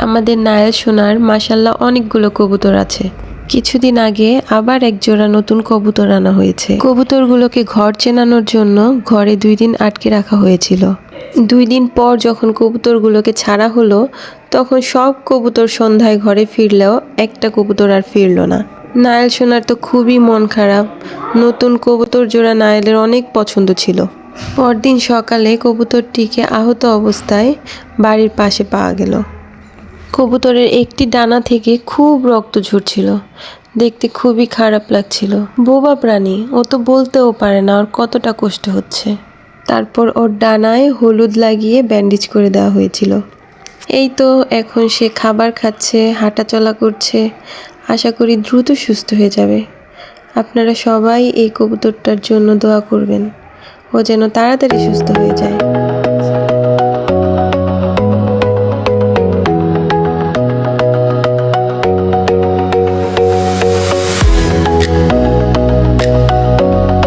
আমাদের নায়েল সোনার মাশাল্লাহ অনেকগুলো কবুতর আছে। কিছুদিন আগে আবার এক জোড়া নতুন কবুতর আনা হয়েছে। কবুতরগুলোকে ঘর চেনানোর জন্য ঘরে 2 দিন আটকে রাখা হয়েছিল। 2 দিন পর যখন কবুতরগুলোকে ছাড়া হলো, তখন সব কবুতর সন্ধ্যায় ঘরে ফিরলেও একটা কবুতর আর ফিরল না। নায়েল সোনার তো খুবই মন খারাপ। নতুন কবুতর জোড়া নায়েলের অনেক পছন্দ ছিল। পরদিন সকালে কবুতরটিকে আহত অবস্থায় বাড়ির পাশে পাওয়া গেল। কবুতরের একটি ডানা থেকে খুব রক্ত ঝরছিল। দেখতে খুবই খারাপ লাগছিল। বোবা প্রাণী, ও তো বলতেও পারে না ওর কতটা কষ্ট হচ্ছে। তারপর ওর ডানায় হলুদ লাগিয়ে ব্যান্ডেজ করে দেওয়া হয়েছিল। এই তো এখন সে খাবার খাচ্ছে, হাঁটাচলা করছে। আশা করি দ্রুত সুস্থ হয়ে যাবে। আপনারা সবাই এই কবুতরটার জন্য দোয়া করবেন, ও যেন তাড়াতাড়ি সুস্থ হয়ে যায়।